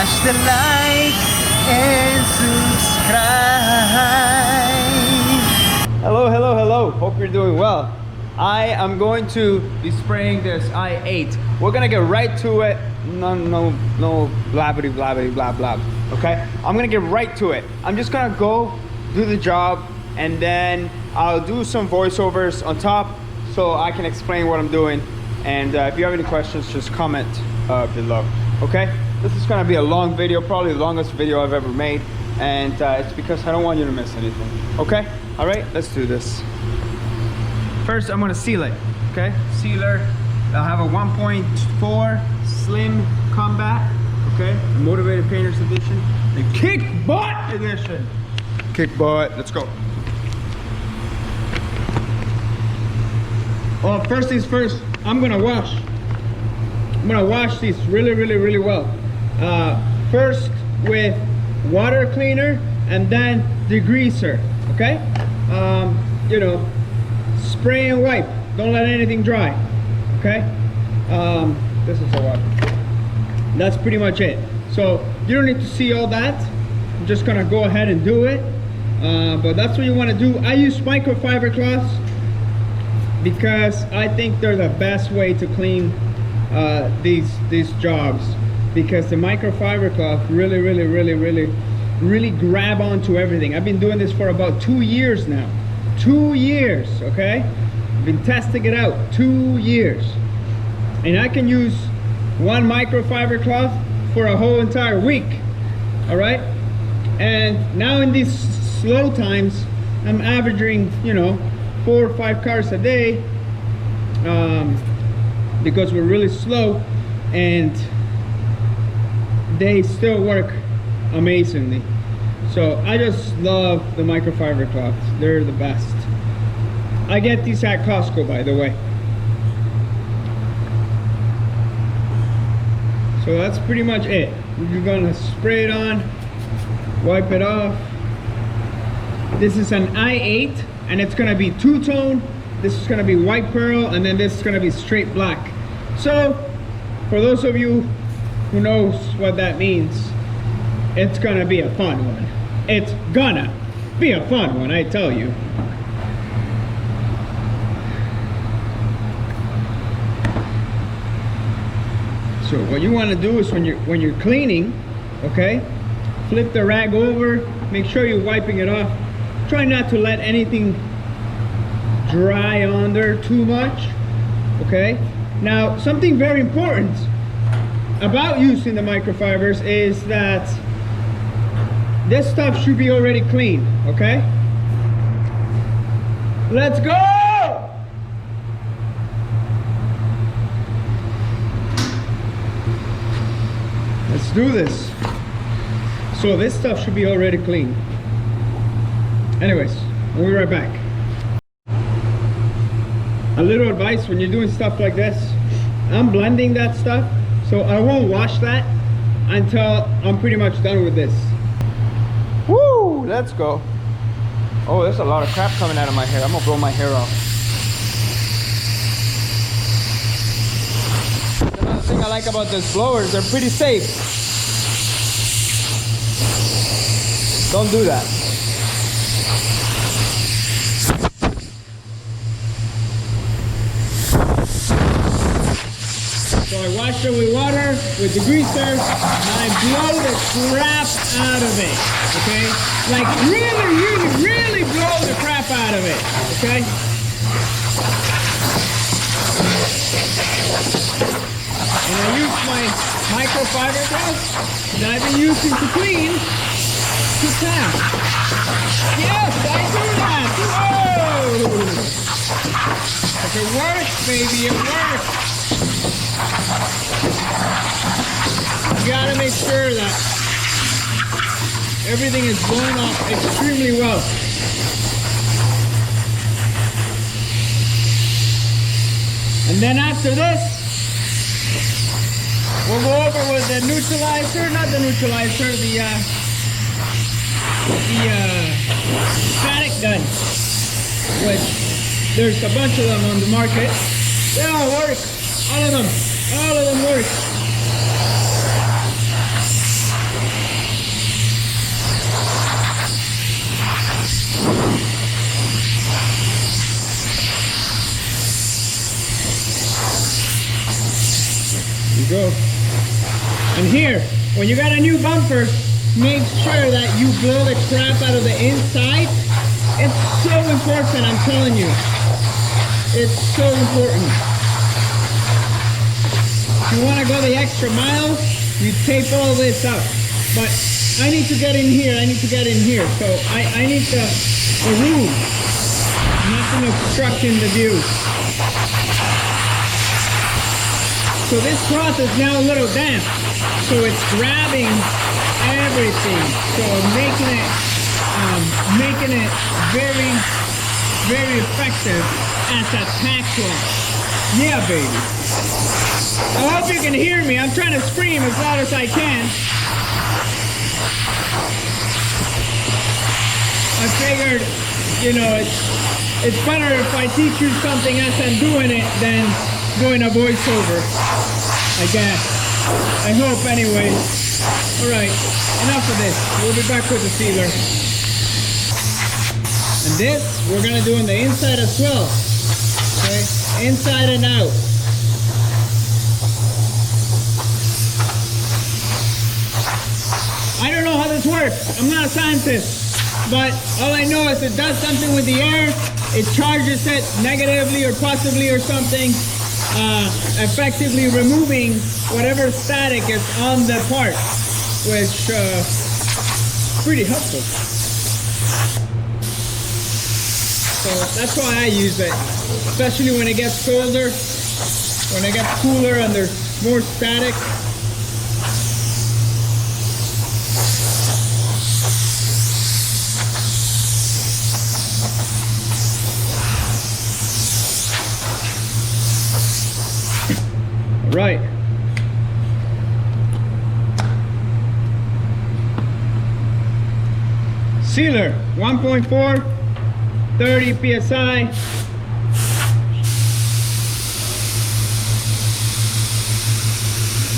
Smash the like and subscribe. Hello. Hope you're doing well. I am going to be spraying this I8. We're gonna get right to it. No blabbity blah blah. Okay? I'm gonna get right to it. I'm just gonna go do the job, and then I'll do some voiceovers on top so I can explain what I'm doing. And if you have any questions, just comment below. Okay? This is gonna be a long video, probably the longest video I've ever made, and it's because I don't want you to miss anything. Okay? All right, let's do this. First, I'm gonna seal it. Okay? Sealer. I'll have a 1.4 Slim Combat. Okay? The Motivated Painters Edition. The Kick Butt Edition. Kick butt. Let's go. Well, first things first, I'm gonna wash. I'm gonna wash these really well. First with water cleaner and then degreaser. Okay? You know, spray and wipe. Don't let anything dry. Okay? This is the water. That's pretty much it. So you don't need to see all that. I'm just gonna go ahead and do it. But that's what you want to do. I use microfiber cloths because I think they're the best way to clean these jobs, because the microfiber cloth really grab onto everything. I've been doing this for about 2 years now. 2 years, okay? I've been testing it out 2 years, and I can use one microfiber cloth for a whole entire week. All right, and now in these slow times, I'm averaging, you know, 4 or 5 cars a day, because we're really slow, and they still work amazingly. So I just love the microfiber cloths. They're the best. I get these at Costco, by the way. So that's pretty much it. You're gonna spray it on, wipe it off. This is an I8, and it's gonna be two-tone. This is gonna be white pearl, and then this is gonna be straight black. So for those of you who knows what that means, it's gonna be a fun one. It's gonna be a fun one, I tell you. So what you want to do is when you're cleaning, okay, flip the rag over, make sure you're wiping it off. Try not to let anything dry on there too much. Okay, now something very important about using the microfibers is that this stuff should be already clean. Okay, let's go. Let's do this. So this stuff should be already clean. Anyways, we'll be right back. A little advice when you're doing stuff like this, I'm blending that stuff, so I won't wash that until I'm pretty much done with this. Woo! Let's go. Oh, there's a lot of crap coming out of my hair. I'm gonna blow my hair off. Another thing I like about these blowers, they're pretty safe. Don't do that. So I washed it with water, with degreaser, and I blow the crap out of it, okay? Like really blow the crap out of it, okay? And I use my microfiber cloth that I've been using to clean to tap. Yes, I do that! Whoa! If it works, baby, it works! You gotta make sure that everything is blowing off extremely well. And then after this, we'll go over with the neutralizer, not the neutralizer, the static gun, which there's a bunch of them on the market. They all work, all of them work. you go. And here, when you got a new bumper, make sure that you blow the crap out of the inside. It's so important, I'm telling you. It's so important. If you want to go the extra mile, you tape all this up. But I need to get in here, I need to get in here. So I need the room. Nothing obstructing the view. So this cloth is now a little damp. So it's grabbing everything. So making it very, very effective as a tack cloth. Yeah, baby. I hope you can hear me. I'm trying to scream as loud as I can. I figured, you know, it's better if I teach you something as I'm doing it than doing a voiceover, I guess. I hope anyway. Alright, enough of this. We'll be back with the sealer. And this, we're gonna do on the inside as well. Okay, inside and out. I don't know how this works. I'm not a scientist. But all I know is it does something with the air. It charges it negatively or positively or something. Effectively removing whatever static is on the part, which is pretty helpful. So that's why I use it, especially when it gets colder, when it gets cooler and there's more static. Right. Sealer 1.4, 30 psi.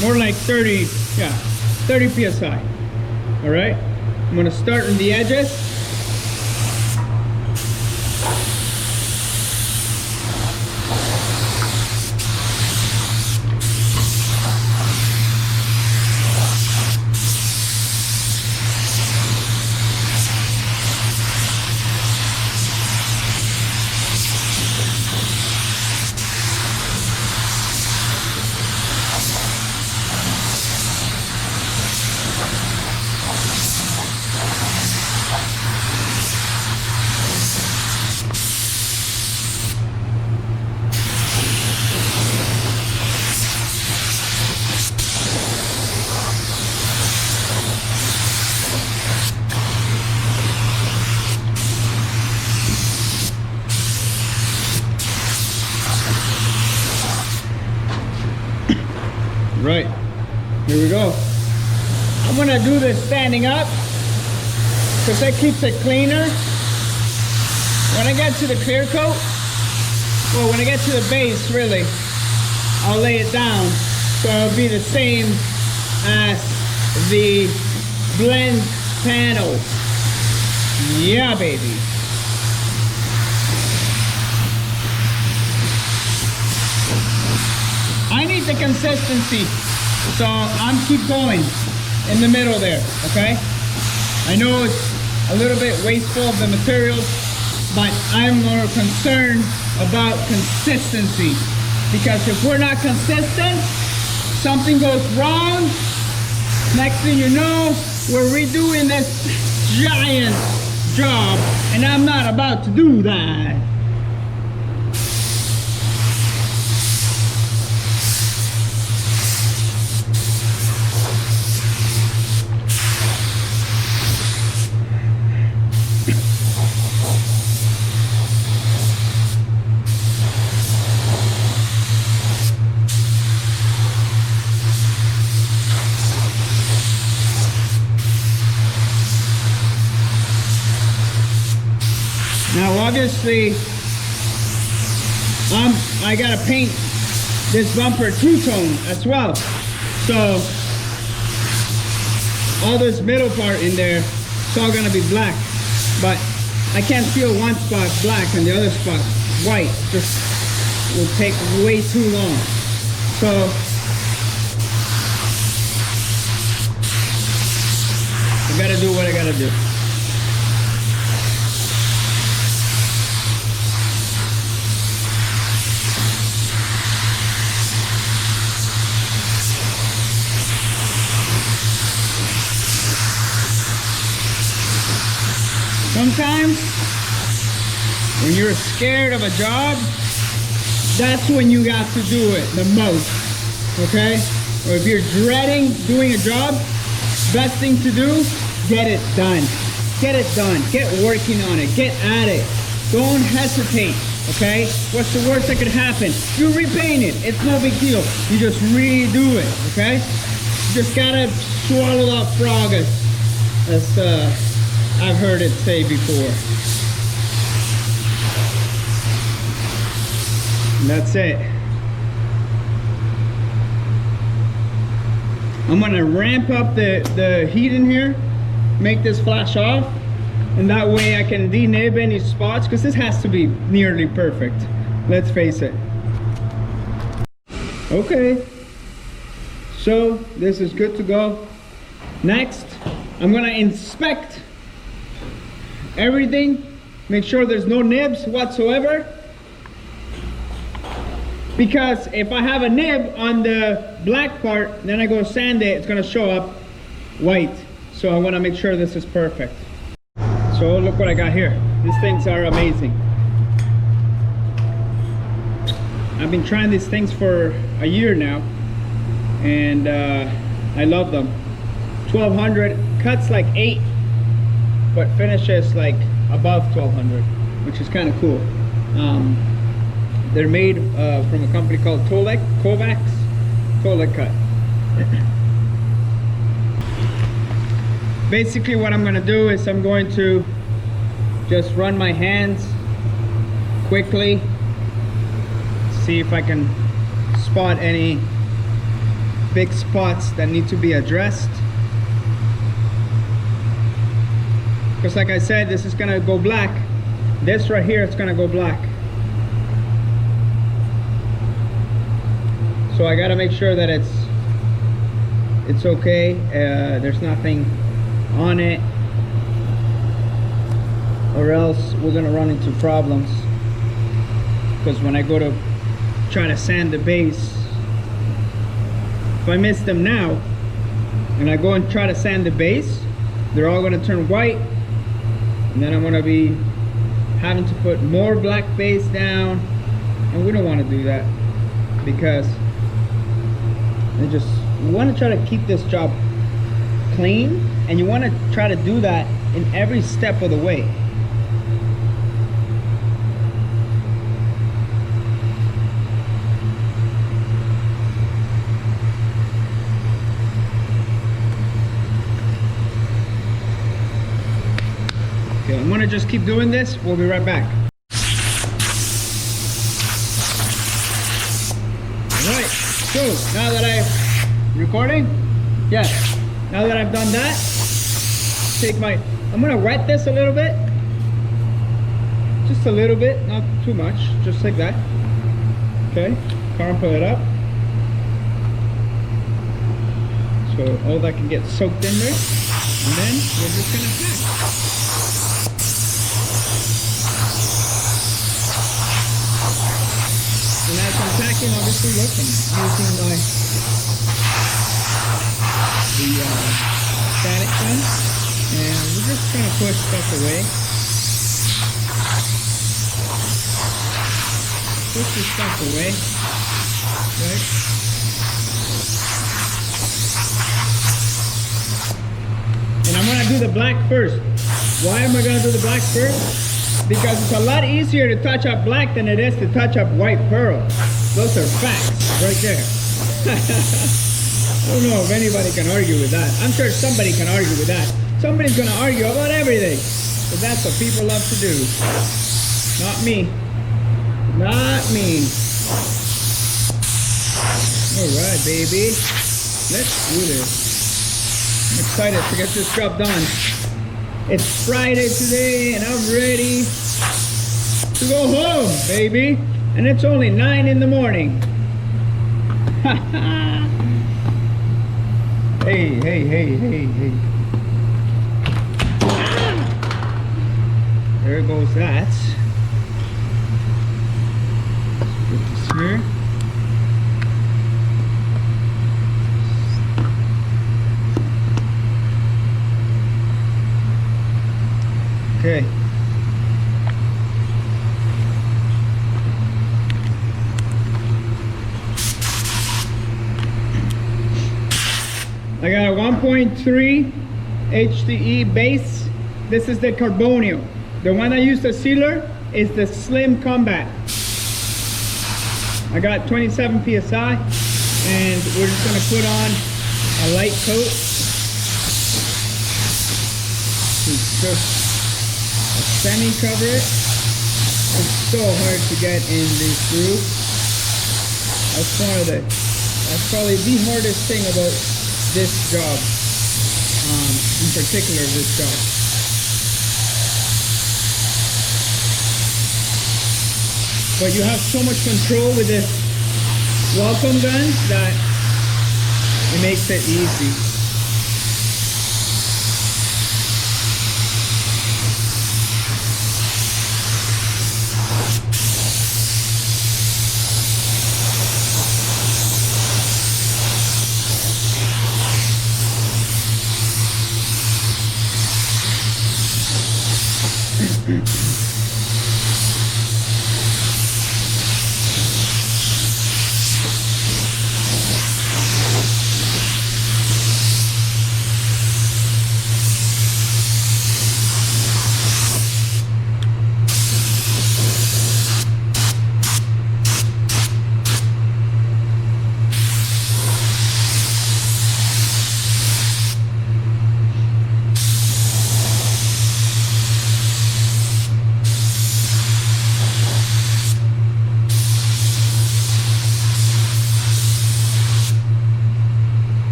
More like 30, yeah, 30 psi. All right. I'm gonna start on the edges. Right, here we go. I'm gonna do this standing up because that keeps it cleaner. When I get to the clear coat, well, when I get to the base, really, I'll lay it down so it'll be the same as the blend panel. Yeah, baby. I need the consistency, so I'm keep going in the middle there, okay? I know it's a little bit wasteful of the materials, but I'm more concerned about consistency, because if we're not consistent, something goes wrong. Next thing you know, we're redoing this giant job, and I'm not about to do that. Now obviously, I gotta paint this bumper two-tone as well. So all this middle part in there, it's all gonna be black. But I can't feel one spot black and the other spot white. Just will take way too long. So gotta do. Sometimes, when you're scared of a job, that's when you got to do it the most, okay? Or if you're dreading doing a job, best thing to do, get it done. Get it done, get working on it, get at it. Don't hesitate, okay? What's the worst that could happen? You repaint it, it's no big deal. You just redo it, okay? You just gotta swallow that frog, as I've heard it say before. And that's it. I'm gonna ramp up the heat in here, make this flash off, and that way I can denib any spots, because this has to be nearly perfect. Let's face it. Okay, so this is good to go. Next, I'm gonna inspect everything, make sure there's no nibs whatsoever. Because if I have a nib on the black part, then I go sand it, it's gonna show up white. So I wanna make sure this is perfect. So look what I got here. These things are amazing. I've been trying these things for a year now, and I love them. 1200, cuts like 8, but finishes like above 1200, which is kind of cool. They're made from a company called Kovacs Toilet Cut. Basically what I'm gonna do is I'm going to just run my hands quickly, see if I can spot any big spots that need to be addressed. Because like I said, this is gonna go black. This right here, it's gonna go black. So I gotta make sure that it's okay. There's nothing on it, or else we're gonna run into problems. Because when I go to try to sand the base, if I miss them now and I go and try to sand the base, they're all gonna turn white, and then I'm gonna be having to put more black base down, and we don't want to do that, because you want to try to keep this job clean, and you want to try to do that in every step of the way. Okay, I'm gonna just keep doing this. We'll be right back. Alright, so now that I'm recording, yes, now that I've done that, I'm gonna wet this a little bit. Just a little bit, not too much, just like that. Okay, crumple it up. So all that can get soaked in there. And then we're just gonna pack. And as I'm packing, obviously, look, I'm using the static gun, and we're just trying to push stuff away. Push this stuff away, right? And I'm gonna do the black first. Why am I gonna do the black first? Because it's a lot easier to touch up black than it is to touch up white pearl. Those are facts right there. I don't know if anybody can argue with that. I'm sure somebody can argue with that. Somebody's gonna argue about everything, but that's what people love to do. Not me. Not me. Alright, baby. Let's do this. I'm excited to get this job done. It's Friday today, and I'm ready to go home, baby. And it's only 9 in the morning. Hey, hey, hey, hey, hey. there goes that. Put this here. Okay. I got a 1.3 HDE base. This is the Carbonio. The one I used the sealer is the Slim Combat. I got 27 PSI and we're just gonna put on a light coat. It's just a semi-cover it. It's so hard to get in this groove. That's probably the hardest thing about this job, in particular this job. But you have so much control with this welcome gun that it makes it easy.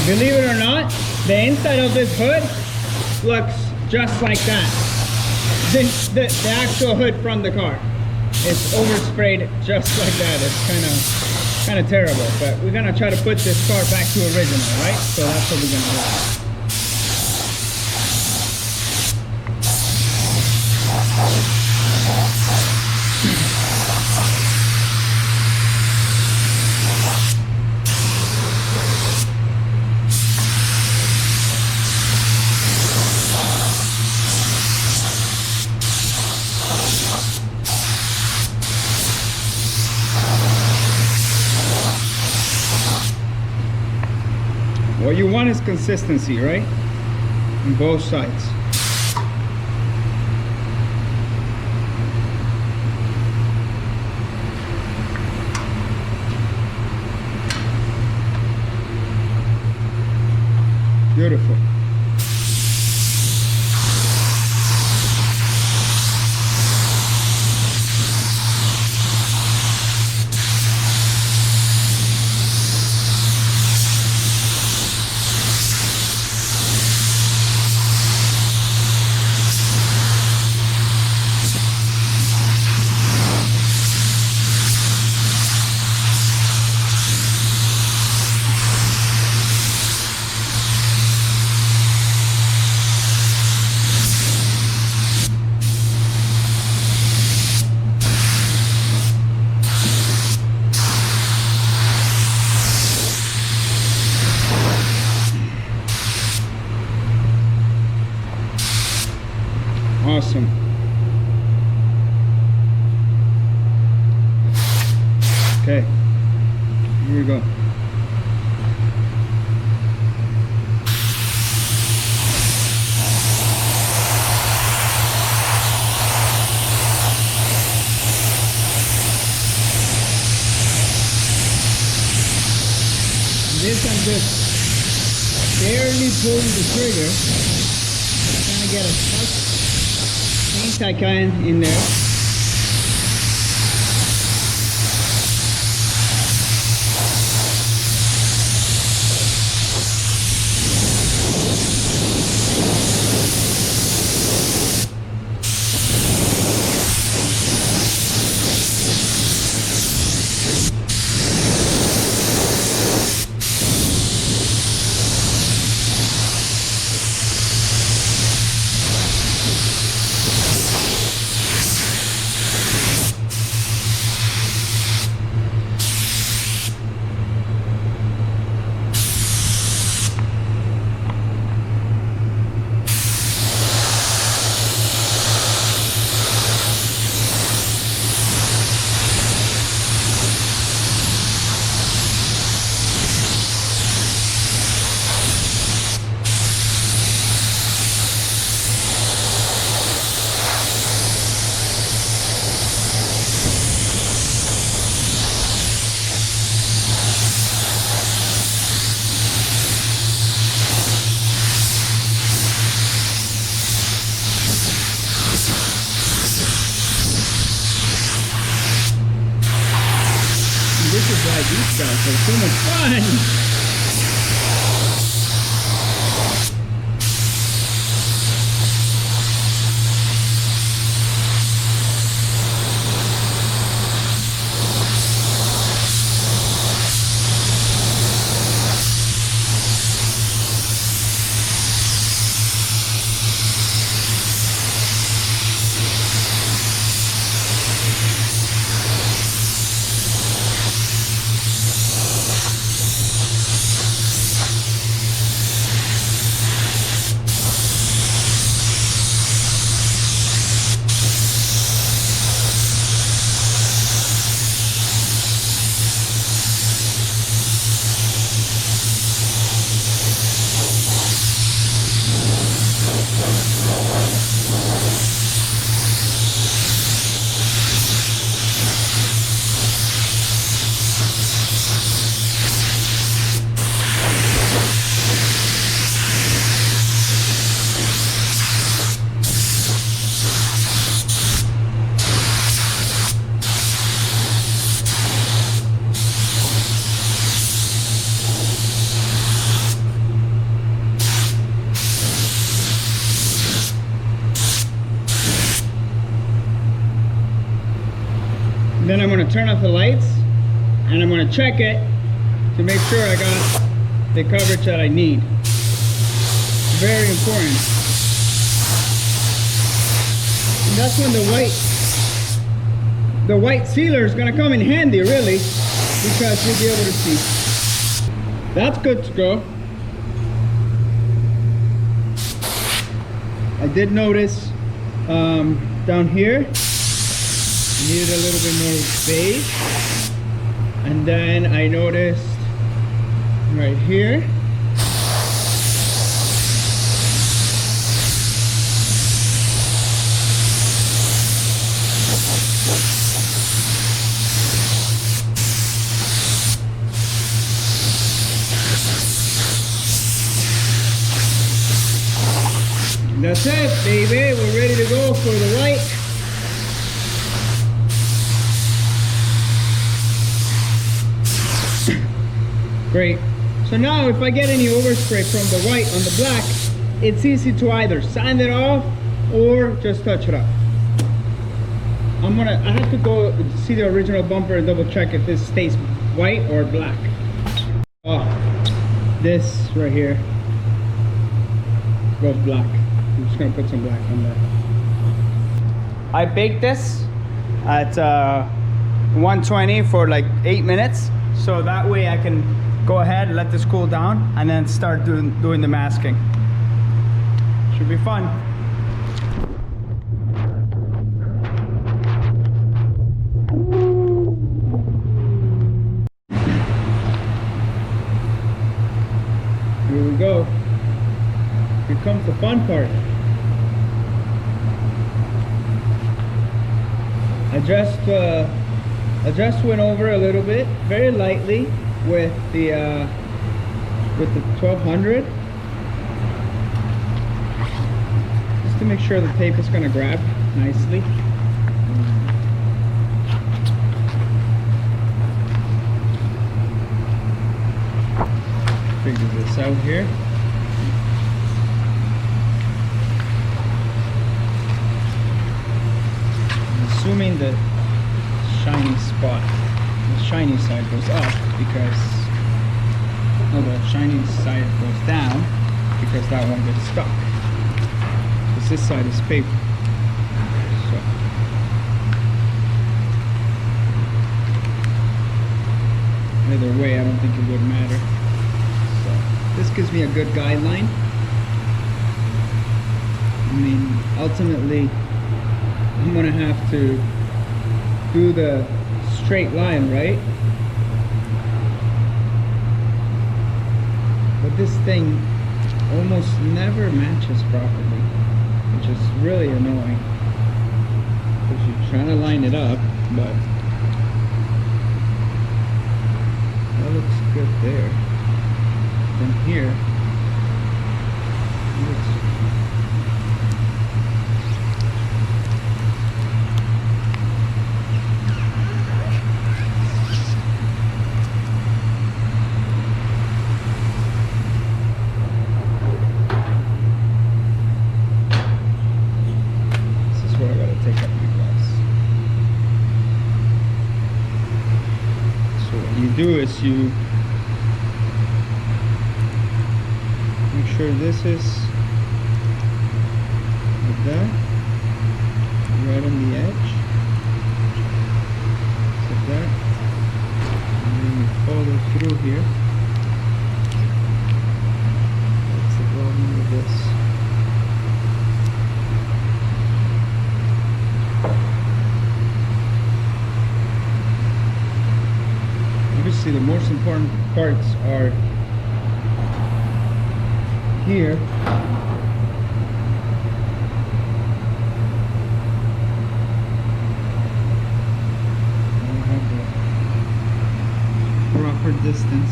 Believe it or not, the inside of this hood looks just like that. The actual hood from the car. It's oversprayed just like that. It's kind of terrible, but we're gonna try to put this car back to original, right? So that's what we're gonna do. What you want is consistency, right? On both sides. Beautiful. Okay, here we go. This I'm just barely pulling the trigger, trying to get as much paint I can in there. This is why these guys are so much fun. Then I'm going to turn off the lights and I'm going to check it to make sure I got the coverage that I need. Very important. And that's when the white sealer is going to come in handy, really, because you'll be able to see. That's good to go. I did notice down here needed a little bit more beige, and then I noticed right here that's it, baby. We're ready to go for the white. Great. So now if I get any overspray from the white on the black, it's easy to either sand it off or just touch it up. I have to go see the original bumper and double check if this stays white or black. Oh, this right here goes black. I'm just gonna put some black on there. I baked this at 120 for like 8 minutes, so that way I can go ahead and let this cool down and then start doing the masking. Should be fun. comes the fun part. I just went over a little bit, very lightly, with the 1200, just to make sure the tape is going to grab nicely. Figure this out here. I'm assuming the shiny spot, the shiny side goes up because, no, the shiny side goes down because that one gets stuck. Because this side is paper. So either way, I don't think it would matter. So this gives me a good guideline. I mean, ultimately, I'm gonna have to do the straight line, right? But this thing almost never matches properly, which is really annoying. Because you're trying to line it up, but that looks good there. Then here, it looks do is you make sure this is like that, right on the edge, like that, and then you follow through here. That's the problem with this. Obviously, the most important parts are here. I have the proper distance.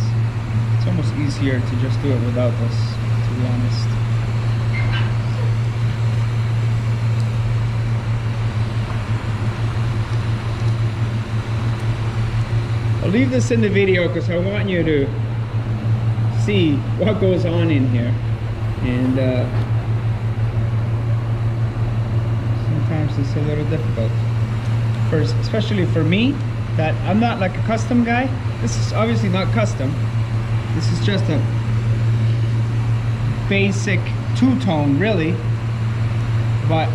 It's almost easier to just do it without this, to be honest. I'll leave this in the video because I want you to see what goes on in here, and sometimes it's a little difficult, especially for me, that I'm not like a custom guy. This is obviously not custom. This is just a basic two-tone, really, but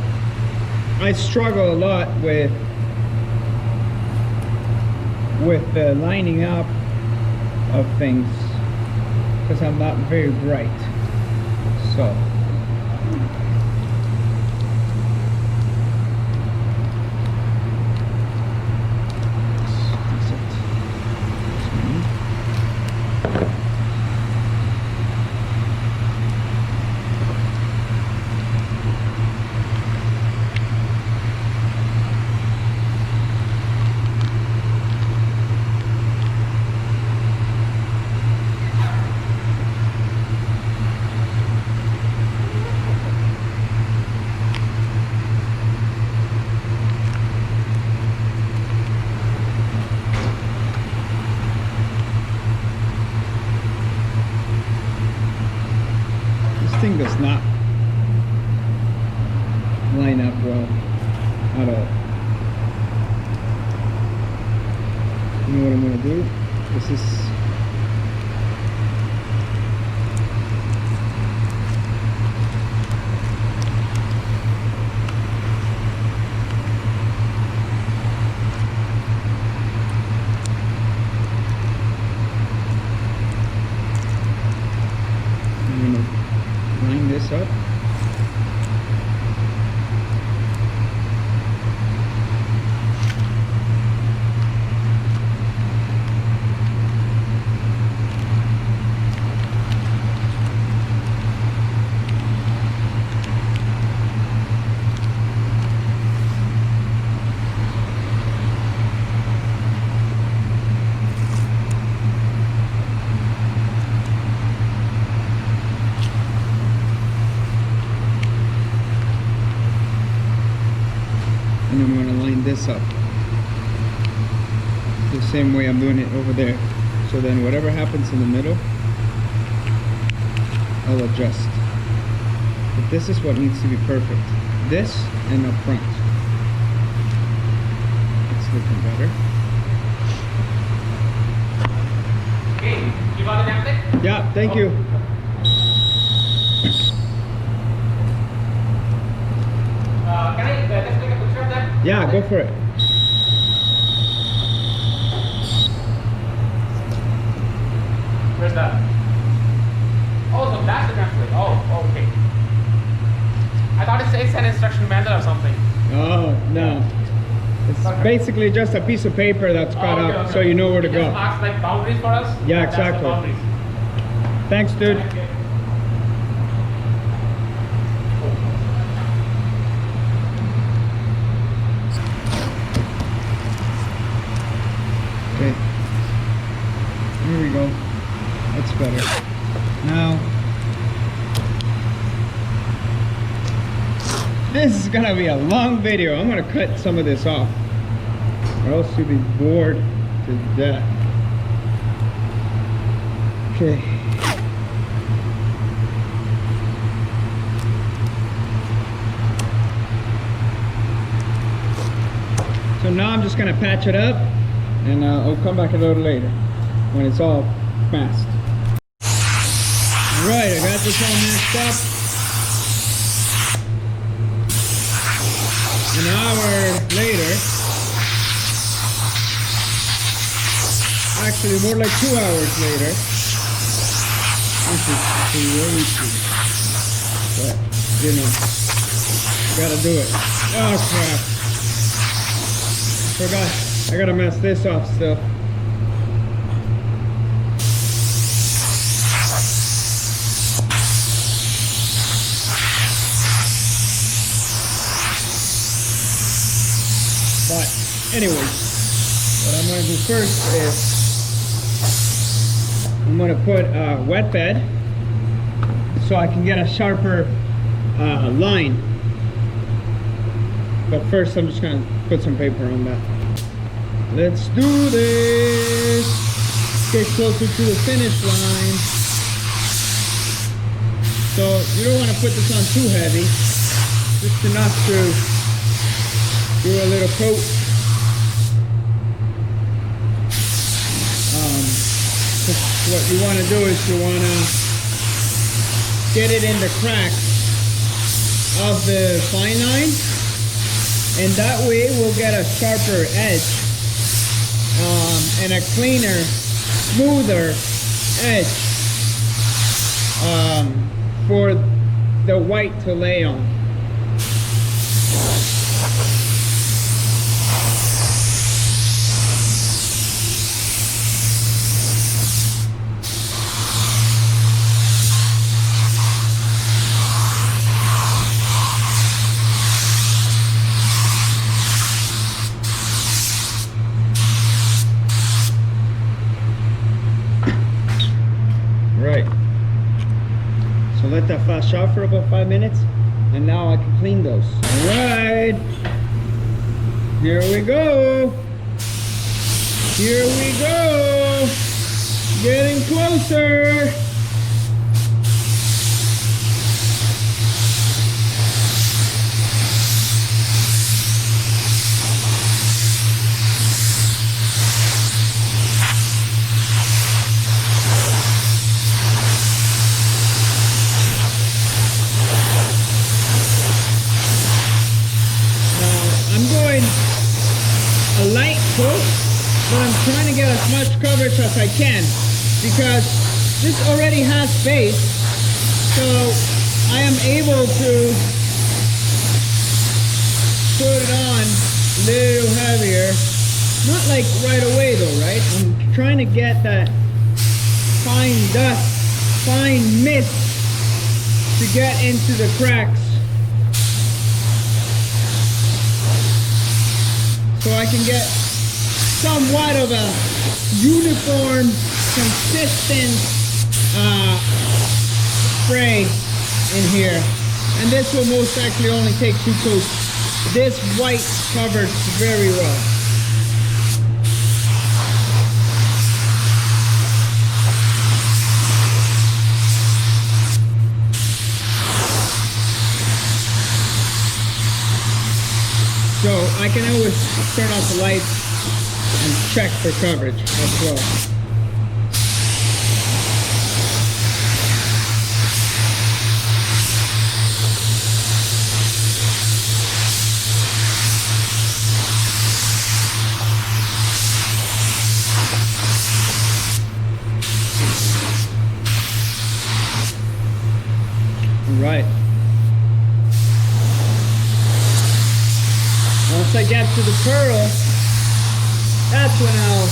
I struggle a lot with the lining up of things because I'm not very bright. So thing does not line up well at all. You know what I'm going to do? This is this up. this up the same way I'm doing it over there. So then whatever happens in the middle, I'll adjust. But this is what needs to be perfect. This and up front. It's looking better. Okay, you got the template? Yeah, thank you. Can I just take a picture of that? Yeah, go for it. Where's that? Oh, so that's the template. Oh, okay. I thought it's an instruction manual or something. Oh, no. It's basically just a piece of paper that's cut up so you know where to go. It just marks like boundaries for us? Yeah, That's the exactly. boundaries. Thanks, dude. Okay. Okay. Here we go. That's better. Now, this is gonna be a long video. I'm gonna cut some of this off, or else you'll be bored to death. Okay. So now I'm just gonna patch it up, and I'll come back a little later when it's all masked. Right, I got this all masked up. An hour later, actually more like 2 hours later. This is crazy, but you know, gotta do it. Oh crap! Forgot, I gotta mess this off still. But anyways, what I'm going to do first is I'm going to put a wet bed so I can get a sharper line. But first I'm just going to put some paper on that. Let's do this. Get closer to the finish line. So you don't want to put this on too heavy, just enough to do a little coat. What you want to do is you want to get it in the cracks of the fine line, and that way we'll get a sharper edge and a cleaner, smoother edge for the white to lay on. Right. So let that flash out for about 5 minutes, and now I can clean those. All right. Here we go. Here we go. Getting closer. A light coat, but I'm trying to get as much coverage as I can because this already has base, so I am able to put it on a little heavier. Not like right away though, right? I'm trying to get that fine dust, fine mist to get into the cracks, so I can get somewhat of a uniform, consistent spray in here. And this will most likely only take 2 coats. this white covers very well. So I can always turn off the lights and check for coverage as well. Right. Once I get to the pearl, that's when I'll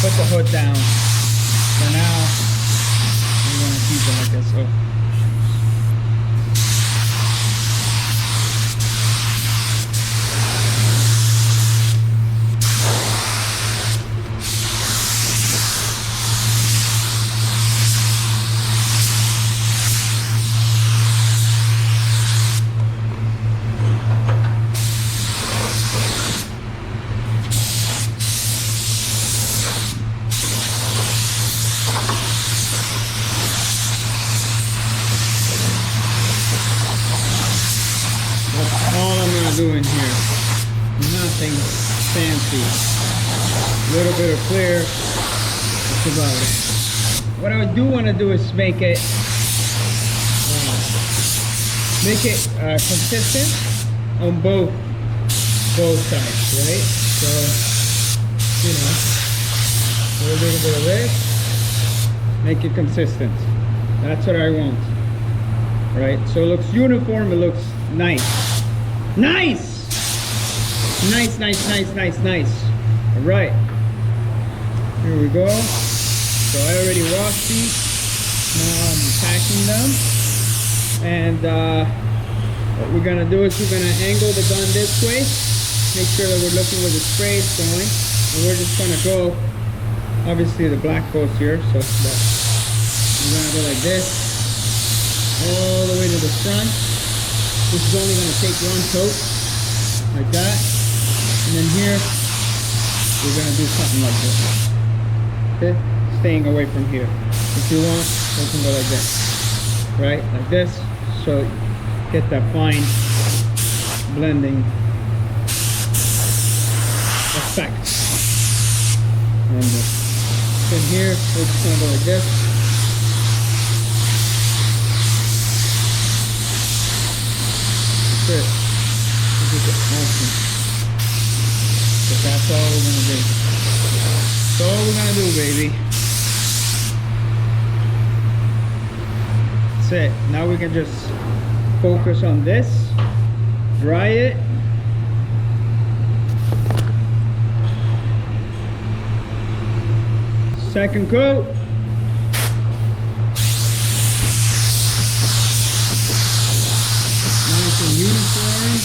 put the hood down. For now, I'm gonna keep it like this. So. Doing here, nothing fancy, a little bit of clear, that's about it. What I do want to do is make it consistent on both sides, right? So, you know, a little bit of this, make it consistent. That's what I want, right? So it looks uniform, it looks nice. Nice! Nice. All right. Here we go. So I already washed these. Now I'm packing them. And what we're gonna do is we're gonna angle the gun this way. Make sure that we're looking where the spray is going. And we're just gonna go, obviously the black goes here, so we're gonna go like this, all the way to the front. This is only going to take one coat, like that. And then here, we're going to do something like this. Okay? Staying away from here. If you want, you can go like this. Right? Like this. So get that fine blending effect. And in here, we're just going to go like this. It. Awesome. But that's all we're gonna do. That's all we're gonna do, baby. That's it. Now we can just focus on this, dry it. Second coat. Uniform.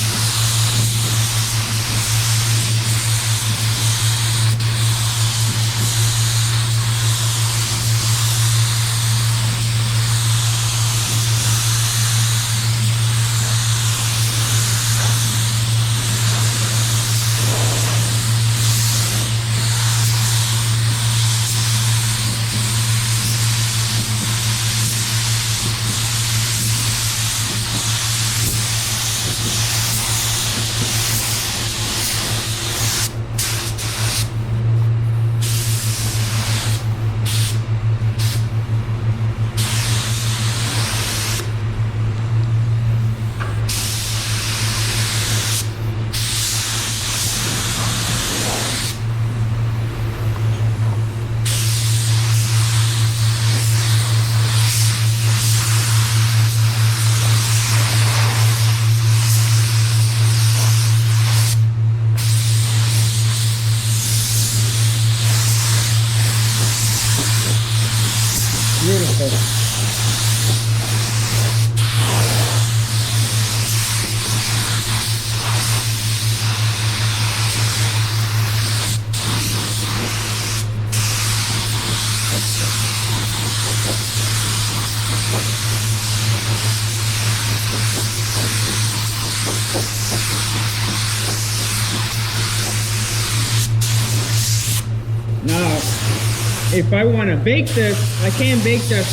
if I want to bake this, I can't bake this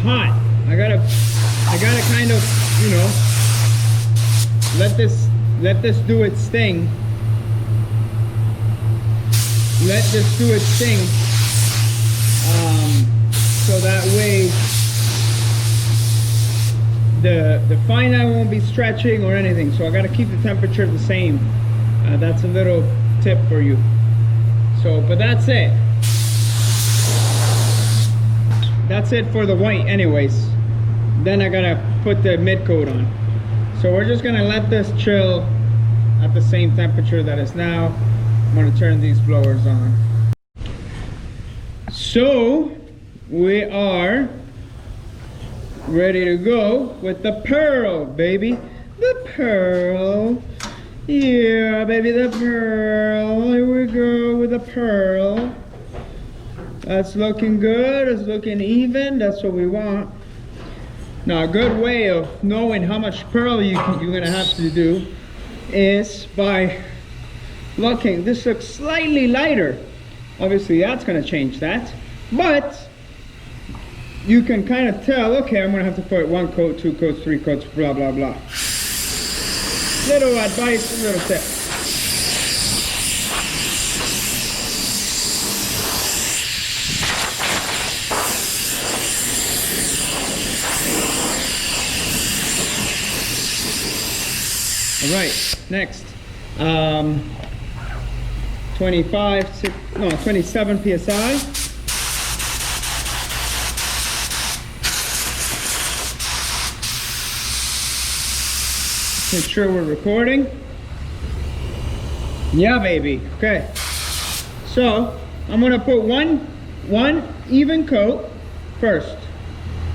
hot. I gotta kind of, you know, let this do its thing. Let this do its thing. So that way the fine line won't be stretching or anything. So I gotta keep the temperature the same. That's a little tip for you. So, but that's it. That's it for the white anyways. Then I gotta put the mid coat on. So we're just gonna let this chill at the same temperature that is now. I'm gonna turn these blowers on. So we are ready to go with the pearl, baby. The pearl. Yeah, baby, the pearl. Here we go with the pearl. That's looking good. It's looking even. That's what we want. Now, a good way of knowing how much pearl you're gonna have to do is by looking. This looks slightly lighter. Obviously, that's gonna change that. But you can kind of tell, okay, I'm gonna have to put 1 coat, 2 coats, 3 coats, blah, blah, blah. Little advice, little tip. All right, next. 27 psi. Make sure we're recording. Yeah, baby. Okay. So I'm gonna put one even coat first,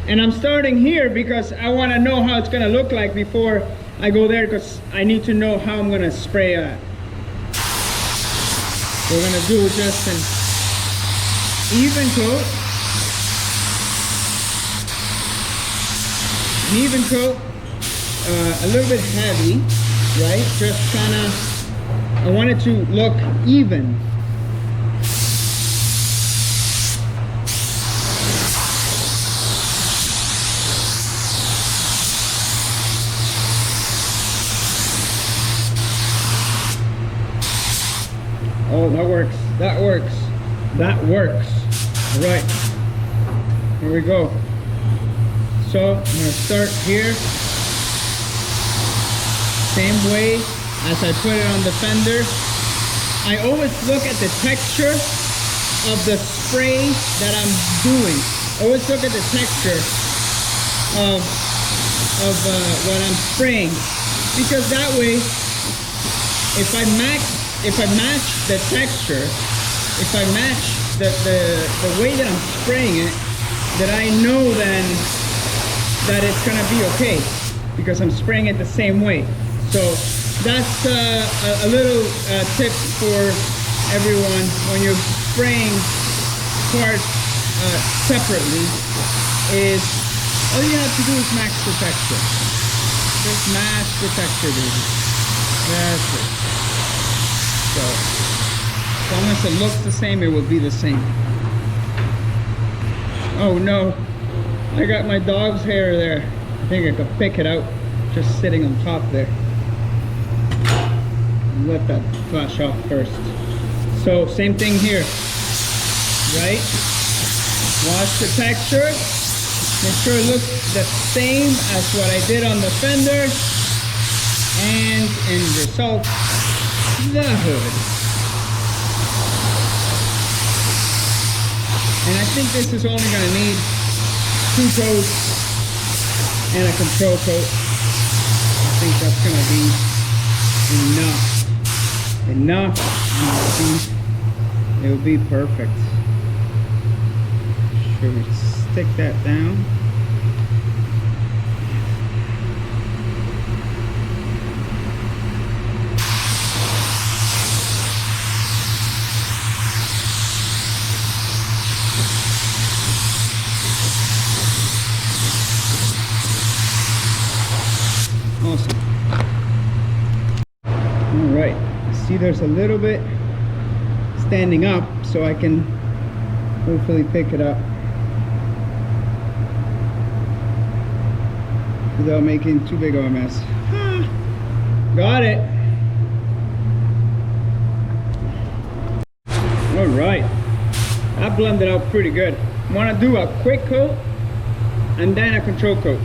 and I'm starting here because I want to know how it's gonna look like before I go there, because I need to know how I'm gonna spray it. We're gonna do just an even coat. An even coat. A little bit heavy, right? Just kind of, I want it to look even. Oh, that works. That works. That works. All right. Here we go. So I'm gonna start here. Same way as I put it on the fender. I always look at the texture of the spray that I'm doing. Always look at the texture of what I'm spraying, because that way, if I match the texture, if I match the way that I'm spraying it, that I know then that it's gonna be okay, because I'm spraying it the same way. So that's a little tip for everyone when you're spraying parts separately. Is all you have to do is match the texture. Just match the texture, baby. That's it. So as long as it looks the same, it will be the same. Oh no, I got my dog's hair there. I think I could pick it out, just sitting on top there. Let that flash off first. So same thing here, right? Watch the texture. Make sure it looks the same as what I did on the fender. And in result, the hood. And I think this is only gonna need 2 coats and a control coat. I think that's gonna be enough. Enough, and it'll be perfect. Should we stick that down? Awesome. All right. See, there's a little bit standing up, so I can hopefully pick it up without making too big of a mess. Got it. All right, that blended out pretty good. Want to do a quick coat and then a control coat.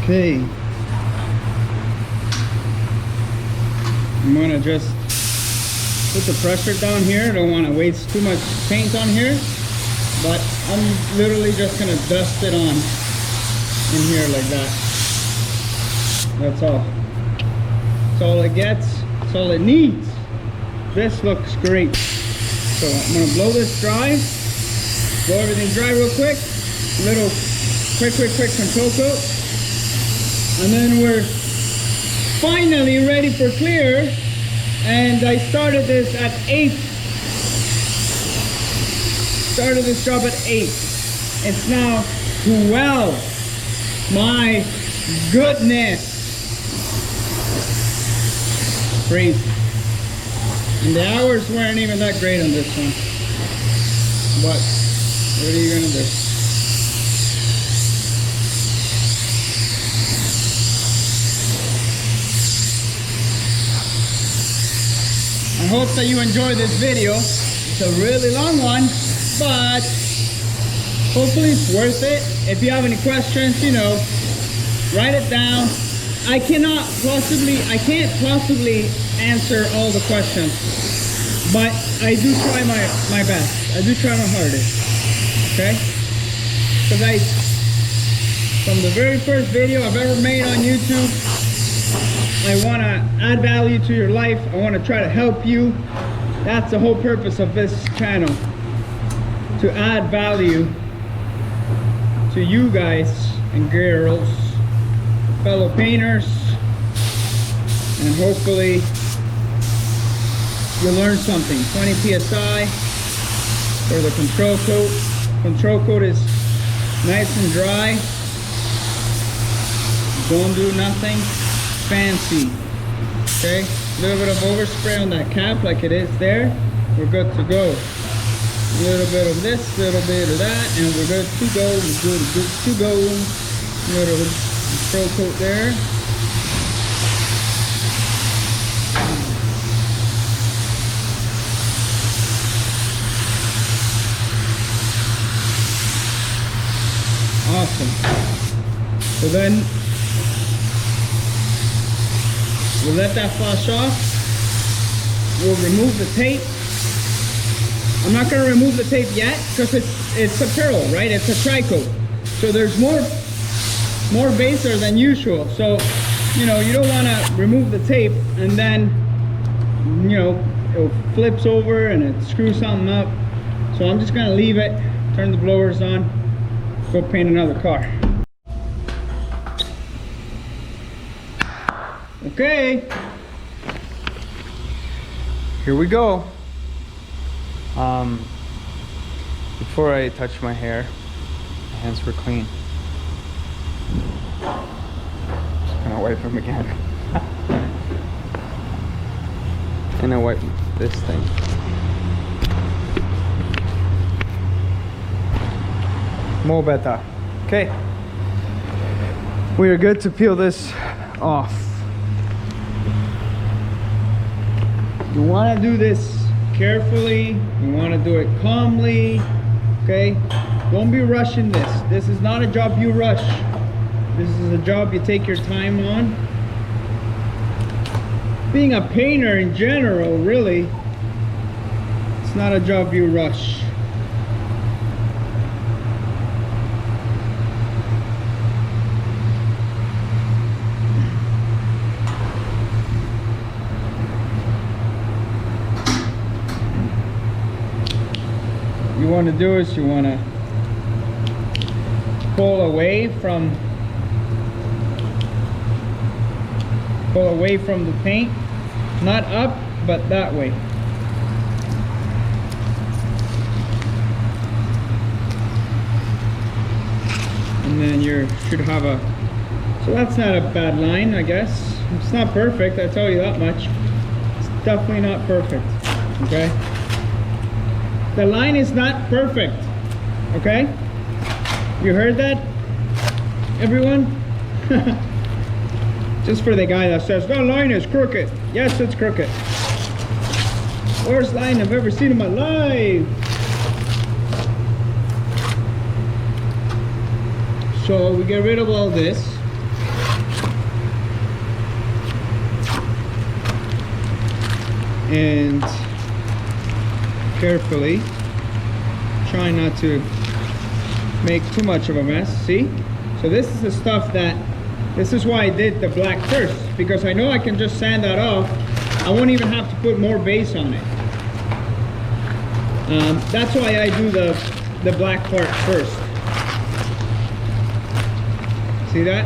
Okay, I'm gonna just put the pressure down here. I don't want to waste too much paint on here, but I'm literally just gonna dust it on in here like that. That's all. That's all it gets. That's all it needs. This looks great. So I'm gonna blow this dry. Blow everything dry real quick. Little quick control coat. And then we're finally ready for clear. And I started this at 8. Started this job at 8. It's now 12. My goodness. Crazy. And the hours weren't even that great on this one. But what are you gonna do? I hope that you enjoyed this video. It's a really long one, but hopefully it's worth it. If you have any questions, you know, write it down. I can't possibly answer all the questions, but I do try my best. I do try my hardest, okay? Because from the very first video I've ever made on YouTube, I want to add value to your life. I want to try to help you. That's the whole purpose of this channel, to add value to you guys and girls, fellow painters, and hopefully you learn something. 20 psi for the control coat. Control coat is nice and dry. Don't do nothing fancy. Okay, a little bit of overspray on that cap like it is there. We're good to go. A little bit of this, a little bit of that, and we're good to go. We're good to go. A little control coat there. Awesome. So then we'll let that flush off. We'll remove the tape. I'm not going to remove the tape yet because it's a pearl, right? It's a tri-coat. So there's more baser than usual. So, you know, you don't want to remove the tape and then, you know, it flips over and it screws something up. So I'm just going to leave it, turn the blowers on, go paint another car. Okay, here we go. before I touch my hair, my hands were clean. Just gonna wipe them again. And I wipe this thing. More better. Okay. We are good to peel this off. You want to do this carefully. You want to do it calmly. Okay? Don't be rushing this. This is not a job you rush. This is a job you take your time on. Being a painter in general, really, it's not a job you rush. What you want to do is you want to pull away from the paint, not up, but that way. And then you should have a, so that's not a bad line, I guess. It's not perfect, I tell you that much. It's definitely not perfect, okay? The line is not perfect, okay? You heard that, everyone? Just for the guy that says, the line is crooked. Yes, it's crooked. Worst line I've ever seen in my life. So we get rid of all this. And carefully, try not to make too much of a mess. See? So this is the stuff that, this is why I did the black first, because I know I can just sand that off. I won't even have to put more base on it. That's why I do the black part first. See that?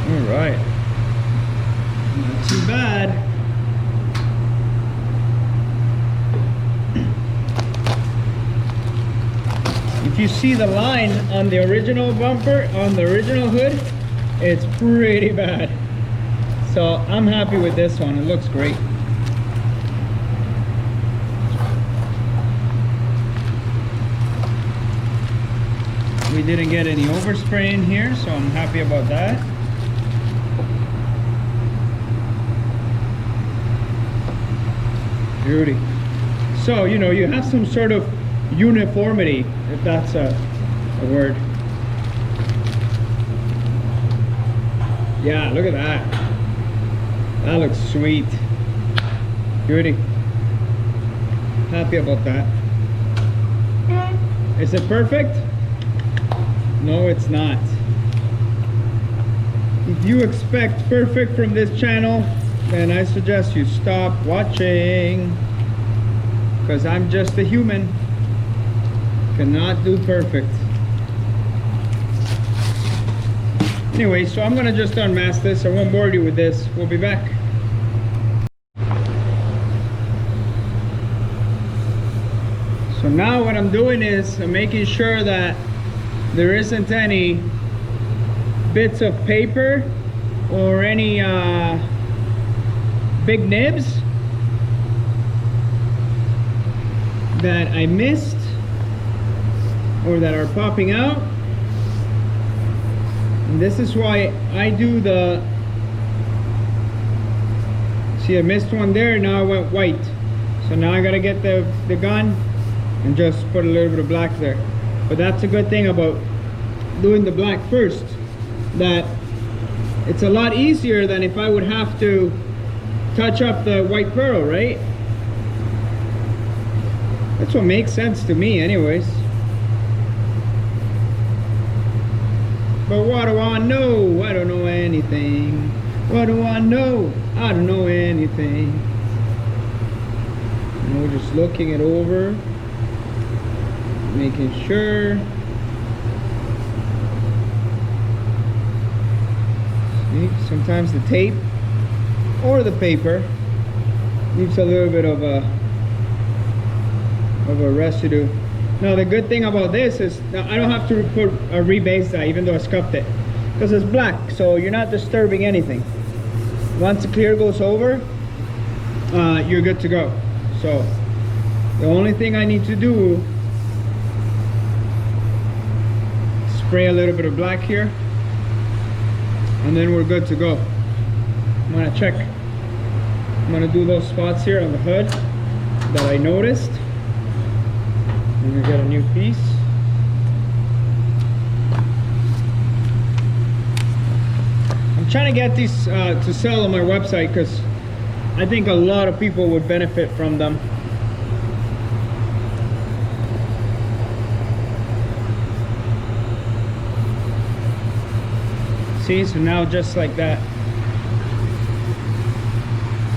All right. Not too bad. If you see the line on the original bumper, on the original hood, it's pretty bad. So I'm happy with this one. It looks great. We didn't get any overspray in here, so I'm happy about that. Beauty. So, you know, you have some sort of uniformity, if that's a word. Yeah, look at that. That looks sweet. Beauty. Happy about that. Is it perfect? No, it's not. If you expect perfect from this channel, then I suggest you stop watching, because I'm just a human. Cannot do perfect. Anyway, so I'm gonna just unmask this. I won't bore you with this. We'll be back. So now what I'm doing is I'm making sure that there isn't any bits of paper or any big nibs that I missed or that are popping out. And this is why I do the, see, I missed one there, now I went white. So now I gotta get the gun and just put a little bit of black there. But that's a good thing about doing the black first, that it's a lot easier than if I would have to touch up the white pearl, right? That's what makes sense to me anyways. But what do I know? I don't know anything. What do I know? I don't know anything. And we're just looking it over, making sure See? Sometimes the tape or the paper leaves a little bit of a residue. Now the good thing about this is now I don't have to rebase that, even though I scuffed it, because it's black, so you're not disturbing anything. Once the clear goes over, you're good to go. So the only thing I need to do, spray a little bit of black here, and then we're good to go. I'm gonna check. I'm gonna do those spots here on the hood that I noticed. I'm gonna get a new piece. I'm trying to get these to sell on my website because I think a lot of people would benefit from them. See, so now just like that,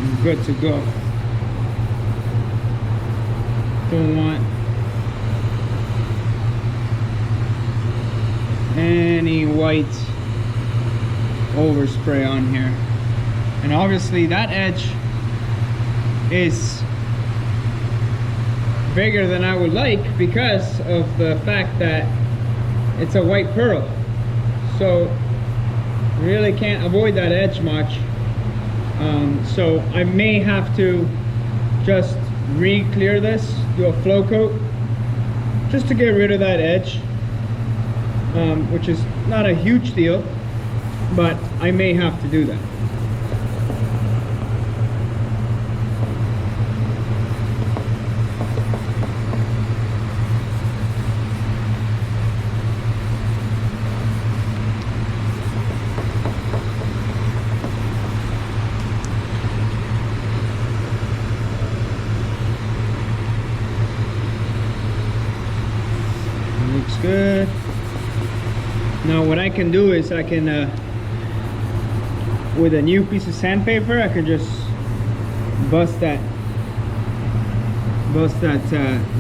I'm good to go. Don't want any white overspray on here. And obviously that edge is bigger than I would like because of the fact that it's a white pearl. So really can't avoid that edge much. So I may have to just re-clear this, do a flow coat just to get rid of that edge, which is not a huge deal, but I may have to do that. Looks good. Now what I can do is I can with a new piece of sandpaper I can just bust that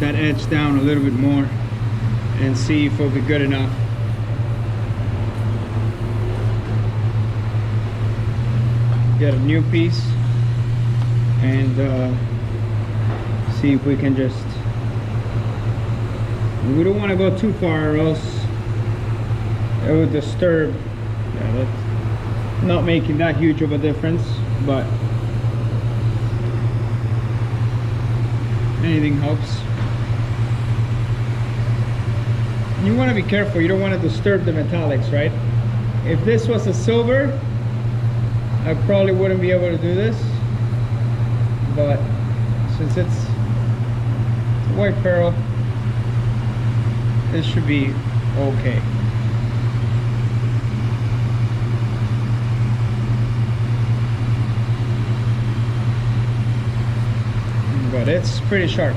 edge down a little bit more and see if it'll be good enough. Get a new piece and see if we can just, we don't want to go too far or else it would disturb. Yeah, that's not making that huge of a difference, but anything helps. You want to be careful, you don't want to disturb the metallics, right? If this was a silver, I probably wouldn't be able to do this, but since it's a white pearl, this should be okay. But it's pretty sharp.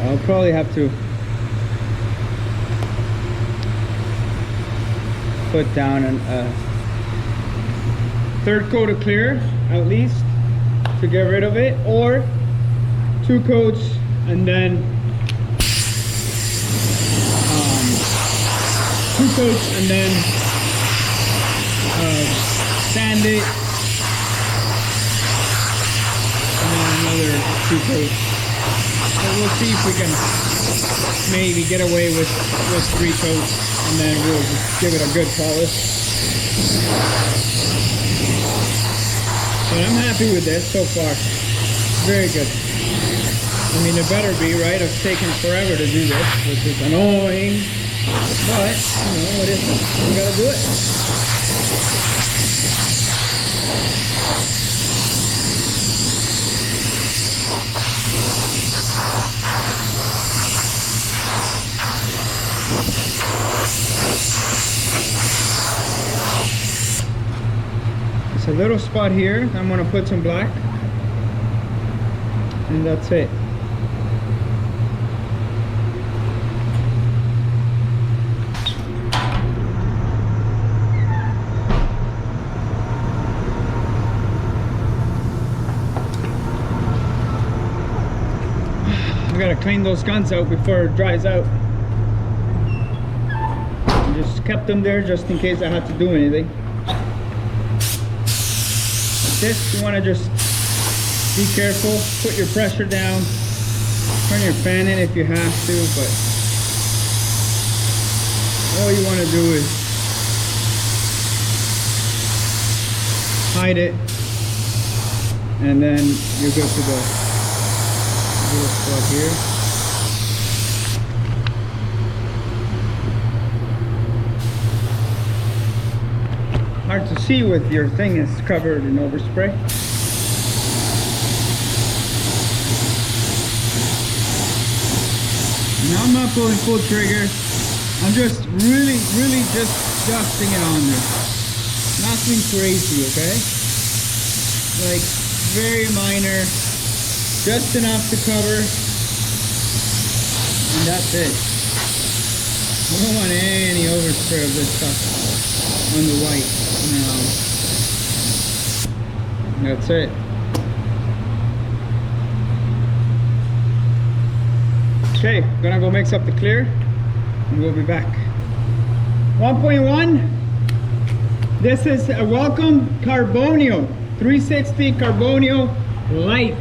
I'll probably have to put down a third coat of clear at least to get rid of it, or 2 coats and then 2 coats and then sand it, and then another 2 coats. So we'll see if we can maybe get away with 3 coats, and then we'll just give it a good polish. But I'm happy with this so far. Very good. I mean, it better be, right? It's taken forever to do this, which is annoying. But, you know, it is. We gotta do it. It's a little spot here. I'm gonna put some black, and that's it. I gotta clean those guns out before it dries out. I just kept them there just in case I had to do anything. This, you want to just be careful, put your pressure down, turn your fan in if you have to, but all you want to do is hide it, and then you're good to go. Little spot here. Hard to see with your thing is covered in overspray. Now I'm not pulling full trigger. I'm just really just dusting it on there. Nothing crazy, okay? Like very minor, just enough to cover, and that's it. I don't want any overspray of this stuff on the white. No. That's it. Okay, gonna go mix up the clear and we'll be back. 1.1. This is a Welcome Carbonio 360 Carbonio Light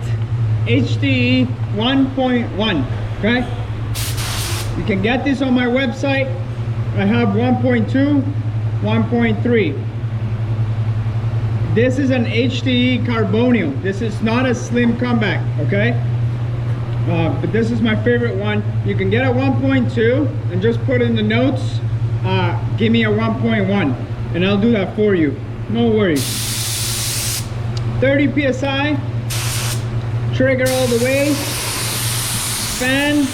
HDE 1.1. Okay, you can get this on my website. I have 1.2, 1.3. This is an HDE Carbonio. This is not a slim comeback, okay? But this is my favorite one. You can get a 1.2 and just put in the notes, give me a 1.1, and I'll do that for you. No worries. 30 PSI, trigger all the way. Fan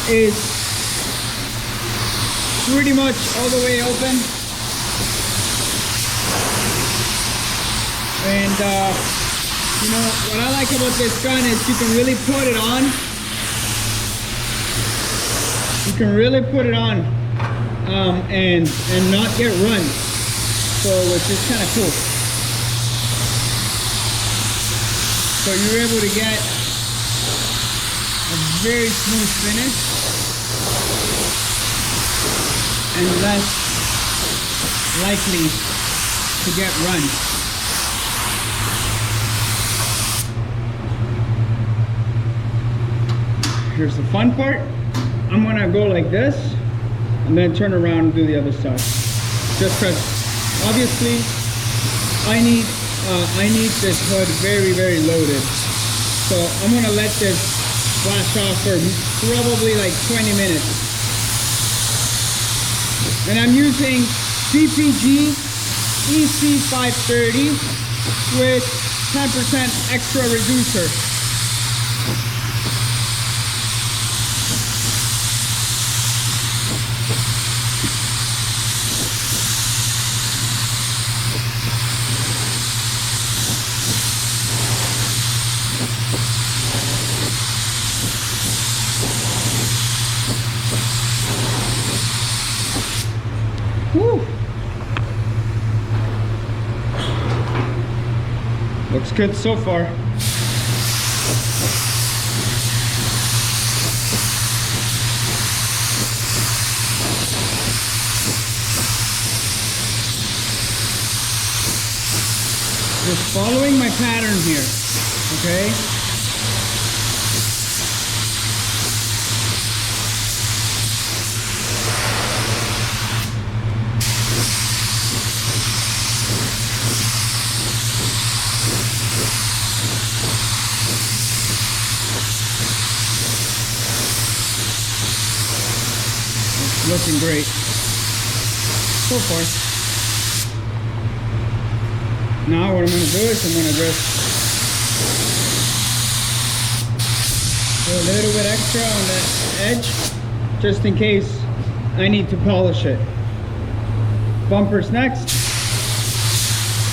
is pretty much all the way open. And you know, what I like about this gun is you can really put it on. You can really put it on and not get run. So it's just kind of cool. So you're able to get a very smooth finish and less likely to get run. Here's the fun part. I'm gonna go like this and then turn around and do the other side. Just because obviously I need this hood very loaded. So I'm gonna let this flash off for probably like 20 minutes. And I'm using DPG EC530 with 10% extra reducer. Woo. Looks good so far. Just following my pattern here, okay? Looking great so far. Now what I'm going to do is I'm going to just do a little bit extra on that edge just in case I need to polish it. Bumpers next.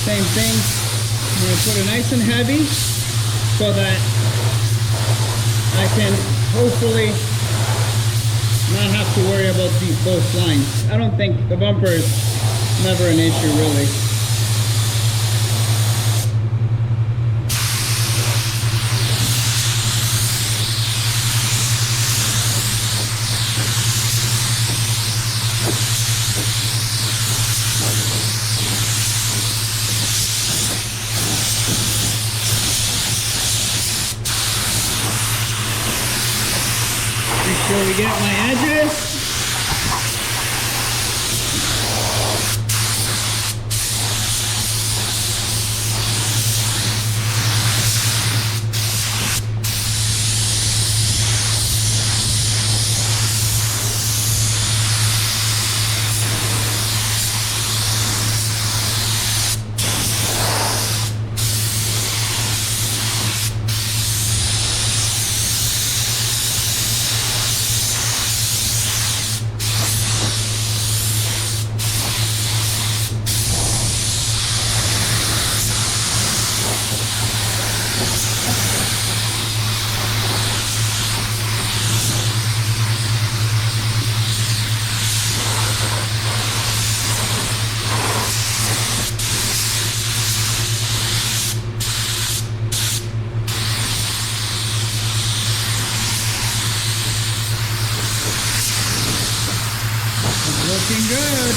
Same thing. I'm going to put it nice and heavy so that I can hopefully not have to worry about both lines. I don't think the bumper is never an issue really. sure we get my edges. Looking good.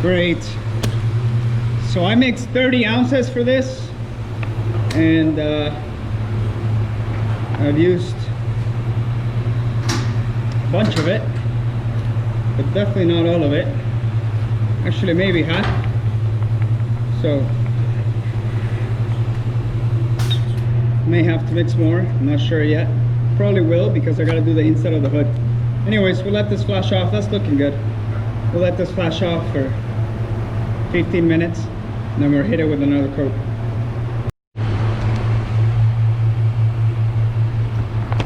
Great. So I mixed 30 ounces for this, and I've used a bunch of it, but definitely not all of it. Actually, maybe half. So may have to mix more. I'm not sure yet. Probably will, because I got to do the inside of the hood. Anyways, we'll let this flash off. That's looking good. We'll let this flash off for 15 minutes, and then we'll hit it with another coat.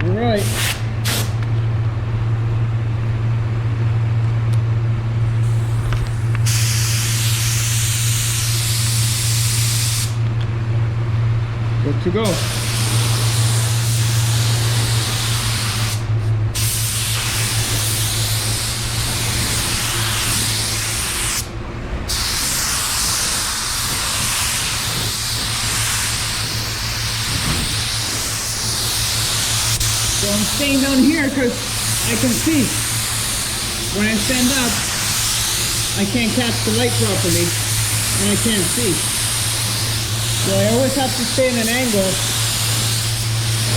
All right. Good to go. So I'm staying down here because I can see. When I stand up, I can't catch the light properly and I can't see. So I always have to stay in an angle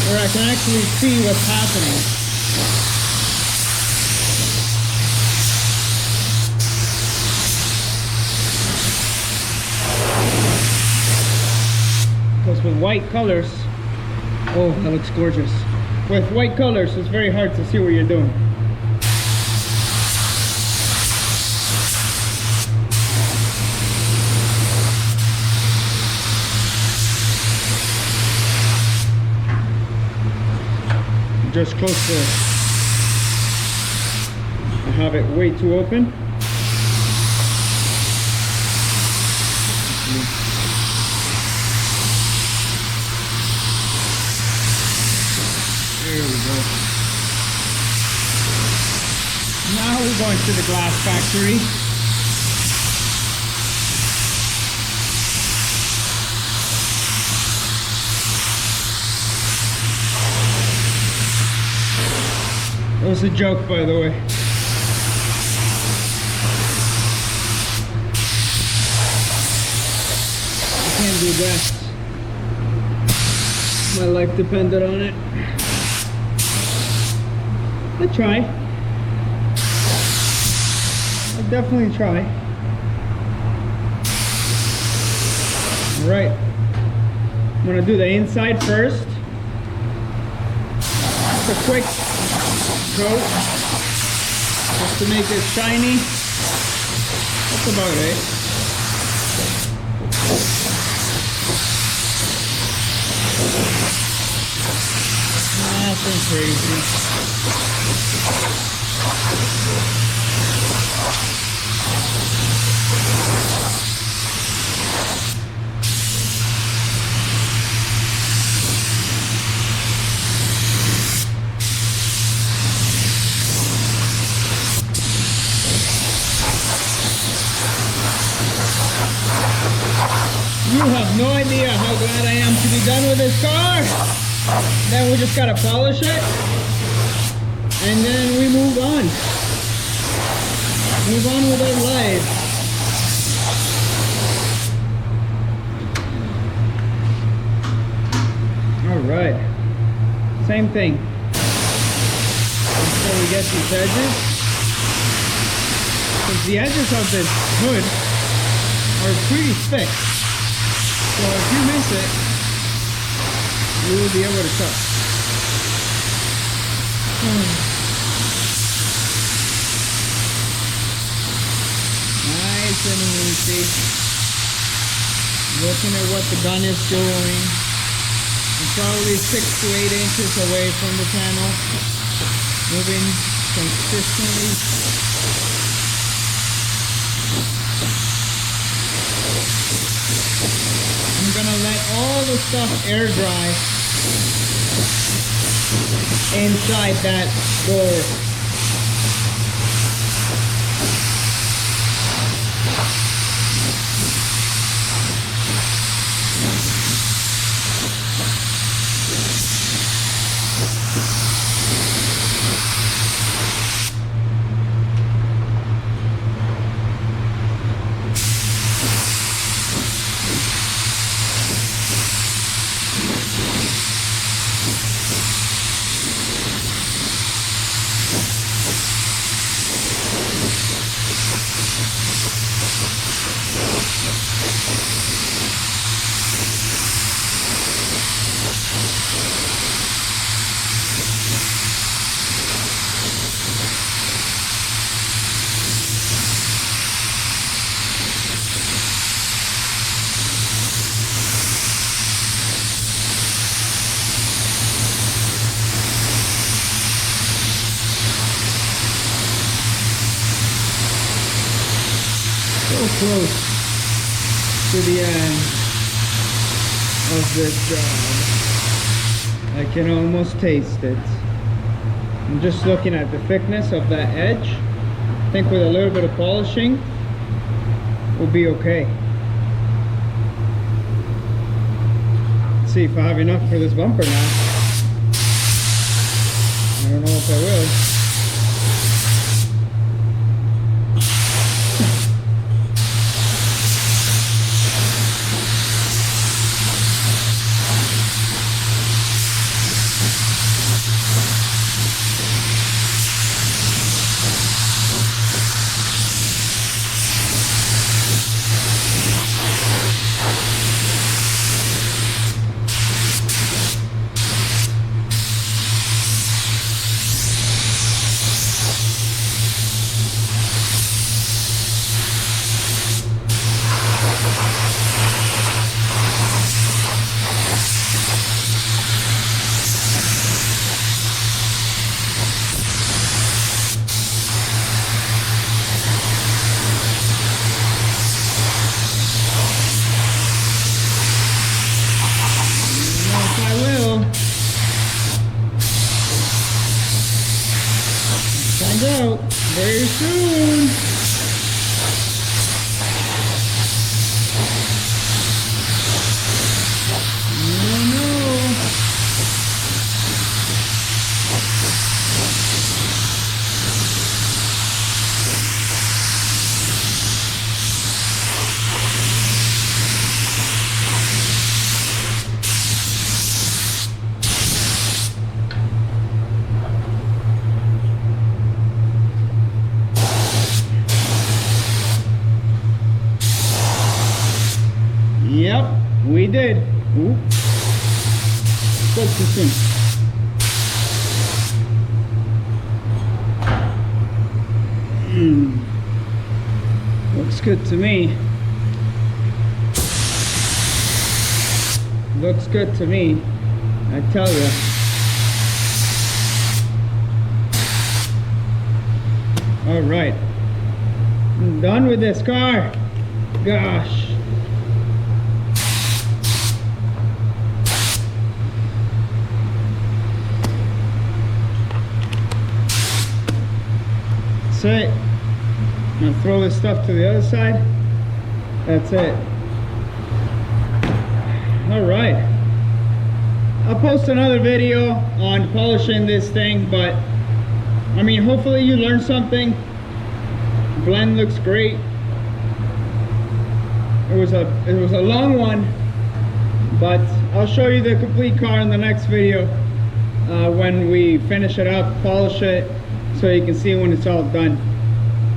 where I can actually see what's happening. Because with white colors, oh, that looks gorgeous. With white colors, it's very hard to see what you're doing. Just close to, I have it way too open. There we go. Now we're going to the glass factory. That was a joke, by the way. I can't do that. My life depended on it. I try. I definitely try. All right. I'm gonna do the inside first. Just a quick coat, just to make it shiny. That's about it. Nothing crazy. You have no idea how glad I am to be done with this car. Then we just gotta polish it, and then we move on. move on with our life. All right, same thing. Until we get these edges, because the edges of this hood are pretty thick. So if you miss it, you will be able to tell. Nice and easy. Looking at what the gun is doing. I'm probably 6 to 8 inches away from the panel. Moving consistently. I'm gonna let all the stuff air dry inside that door. So close to the end of this job. I can almost taste it. I'm just looking at the thickness of that edge. I think with a little bit of polishing, we'll be okay. Let's see if I have enough for this bumper now. I don't know if I will. Out very soon. No. Yep, we did. Ooh. Spoke too soon. Looks good to me. Looks good to me, I tell you. All right, I'm done with this car. Gosh. That's it. I'm gonna throw this stuff to the other side. That's it. All right. I'll post another video on polishing this thing, but I mean, hopefully you learned something. Blend looks great. It was a long one, but I'll show you the complete car in the next video when we finish it up, polish it, so you can see when it's all done.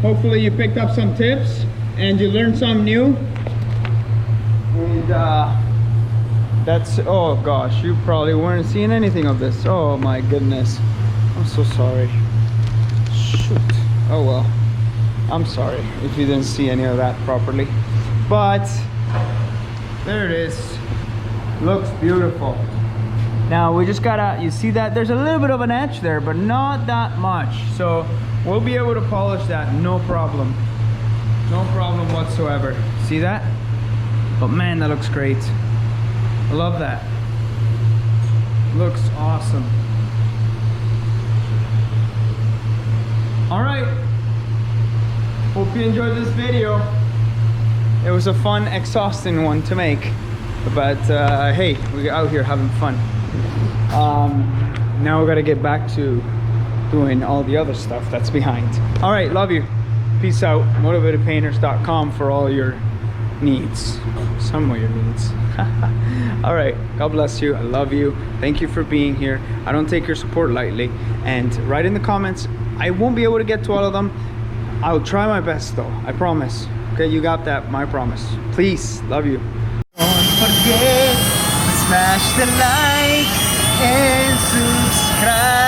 Hopefully you picked up some tips and you learned something new. And that's, oh gosh, you probably weren't seeing anything of this. Oh my goodness, I'm so sorry. Shoot. Oh well, I'm sorry if you didn't see any of that properly, but there it is. Looks beautiful. Now we just gotta, you see that there's a little bit of an edge there, but not that much, so we'll be able to polish that, no problem whatsoever. See that? But man, that looks great. I love that. Looks awesome. All right, hope you enjoyed this video. It was a fun, exhausting one to make, but hey, we're out here having fun. Now we gotta get back to doing all the other stuff that's behind. All right, love you. Peace out. motivatedpainters.com for all your needs, some of your needs. All right, God bless you. I love you. Thank you for being here. I don't take your support lightly, and write in the comments. I won't be able to get to all of them. I'll try my best though, I promise. Okay, you got that, my promise. Please, love you. Don't forget to smash the like and subscribe.